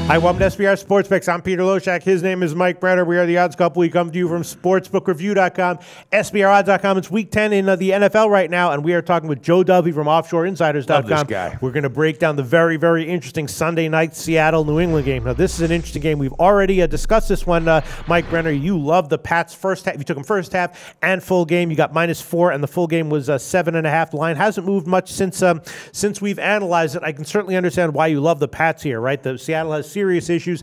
Hi, welcome to SBR Sports Picks. I'm Peter Loshak. His name is Mike Brenner. We are the Odds Couple. We come to you from SportsbookReview.com, SBROdds.com. It's Week 10 in the NFL right now, and we are talking with Joe Duffy from OffshoreInsiders.com. Love this guy. We're going to break down the very, very interesting Sunday night Seattle-New England game. Now, this is an interesting game. We've already discussed this one, Mike Brenner. You love the Pats first half. You took them first half and full game. You got -4, and the full game was 7.5. The line hasn't moved much since we've analyzed it. I can certainly understand why you love the Pats here, right? The Seattle has serious issues.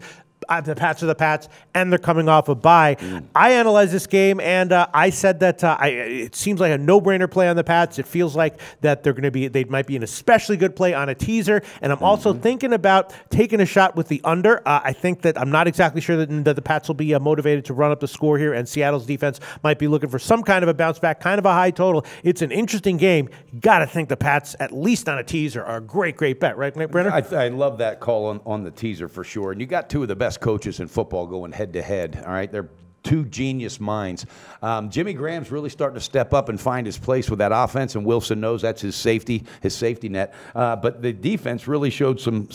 The Pats are the Pats, and they're coming off a bye. I analyzed this game, and I said that it seems like a no-brainer play on the Pats. It feels like that they might be an especially good play on a teaser, and I'm also thinking about taking a shot with the under. I think that I'm not exactly sure that the Pats will be motivated to run up the score here, and Seattle's defense might be looking for some kind of a bounce back, kind of a high total. It's an interesting game. You got to think the Pats, at least on a teaser, are a great, great bet, right, Brenner? I love that call on the teaser for sure. And you got two of the best coaches in football going head-to-head, all right? They're two genius minds. Jimmy Graham's really starting to step up and find his place with that offense, and Wilson knows that's his safety net. But the defense really showed some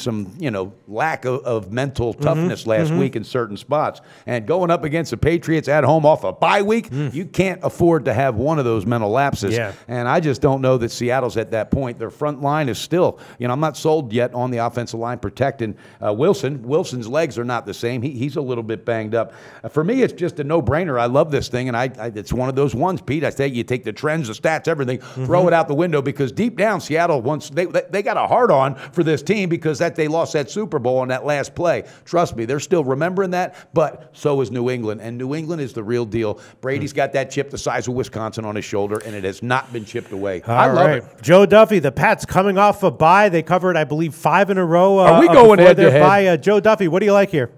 lack of mental toughness last week in certain spots. And going up against the Patriots at home off a bye week, you can't afford to have one of those mental lapses. Yeah. And I just don't know that Seattle's at that point. Their front line is still, I'm not sold yet on the offensive line protecting Wilson. Wilson's legs are not the same. He's a little bit banged up. For me, it's just a no-brainer. I love this thing, and it's one of those ones, Pete. I say you take the trends, the stats, everything, throw it out the window, because deep down, Seattle they got a hard-on for this team because they lost that Super Bowl on that last play. Trust me, they're still remembering that, but so is New England, and New England is the real deal. Brady's got that chip the size of Wisconsin on his shoulder, and it has not been chipped away. I love it. Joe Duffy, the Pats coming off a bye. They covered, I believe, 5 in a row. Are we going head-to-head? Joe Duffy, what do you like here?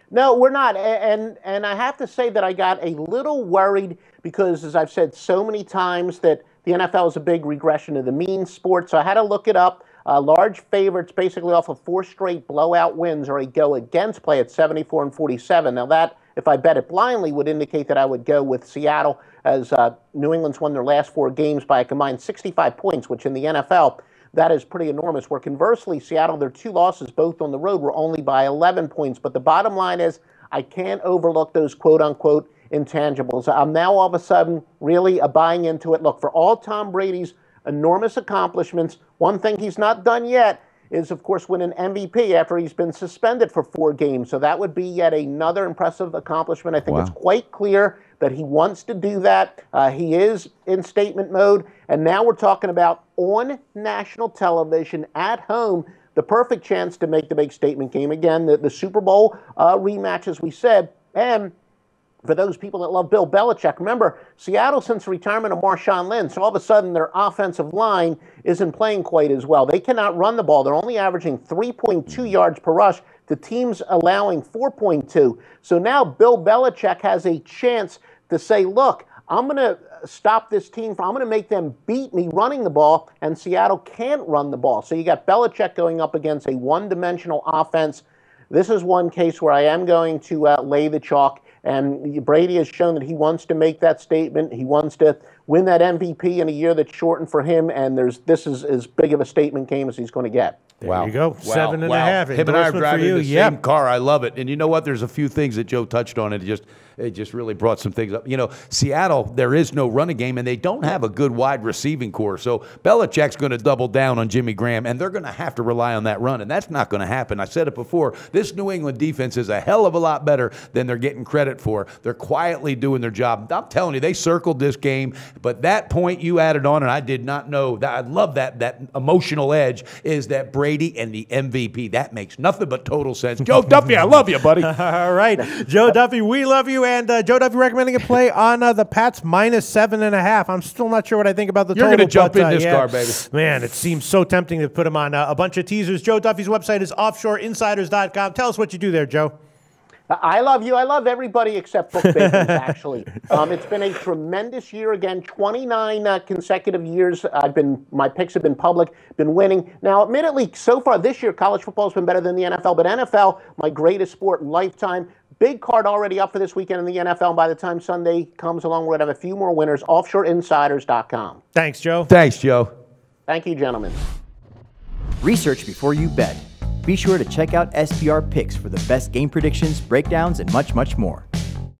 No, we're not. And I have to say that I got a little worried because, as I've said so many times, that the NFL is a big regression to the mean sport. So I had to look it up. Large favorites basically off of 4 straight blowout wins or a go-against play at 74-47. Now that, if I bet it blindly, would indicate that I would go with Seattle, as New England's won their last 4 games by a combined 65 points, which in the NFL, that is pretty enormous. Where conversely, Seattle, their 2 losses, both on the road, were only by 11 points. But the bottom line is, I can't overlook those quote-unquote intangibles. I'm now all of a sudden really buying into it. Look, for all Tom Brady's enormous accomplishments, one thing he's not done yet is, of course, win an MVP after he's been suspended for 4 games. So that would be yet another impressive accomplishment. I think It's quite clear that he wants to do that. He is in statement mode. And now we're talking about on national television at home, the perfect chance to make the big statement game. Again, the Super Bowl rematch, as we said. And for those people that love Bill Belichick, remember, Seattle, since the retirement of Marshawn Lynch, so all of a sudden their offensive line isn't playing quite as well. They cannot run the ball. They're only averaging 3.2 yards per rush. The team's allowing 4.2. So now Bill Belichick has a chance to say, look, I'm going to stop this team. I'm going to make them beat me running the ball, and Seattle can't run the ball. So you got Belichick going up against a one-dimensional offense. This is one case where I am going to lay the chalk, and Brady has shown that he wants to make that statement. He wants to win that MVP in a year that's shortened for him, and this is as big of a statement game as he's going to get. There you go. 7.5. Him and I are driving the same car. I love it. And you know what? There's a few things that Joe touched on, and it just really brought some things up. Seattle, there is no running game, and they don't have a good wide receiving core. So Belichick's going to double down on Jimmy Graham, and they're going to have to rely on that run, and that's not going to happen. I said it before. This New England defense is a hell of a lot better than they're getting credit for. They're quietly doing their job. I'm telling you, they circled this game, but that point you added on, and I did not know, I love that emotional edge, is that Brady and the MVP. That makes nothing but total sense. Joe Duffy, I love you, buddy. All right. Joe Duffy, we love you. And Joe Duffy recommending a play on the Pats -7.5. I'm still not sure what I think about the total. You're going to jump in this car, baby. Man, it seems so tempting to put him on a bunch of teasers. Joe Duffy's website is offshoreinsiders.com. Tell us what you do there, Joe. I love you. I love everybody except Book Bakers, actually. It's been a tremendous year again. 29 consecutive years. My picks have been public, been winning. Now, admittedly, so far this year, college football has been better than the NFL, but NFL, my greatest sport in lifetime. Big card already up for this weekend in the NFL. By the time Sunday comes along, we're going to have a few more winners. Offshoreinsiders.com. Thanks, Joe. Thanks, Joe. Thank you, gentlemen. Research before you bet. Be sure to check out SBR Picks for the best game predictions, breakdowns, and much, much more.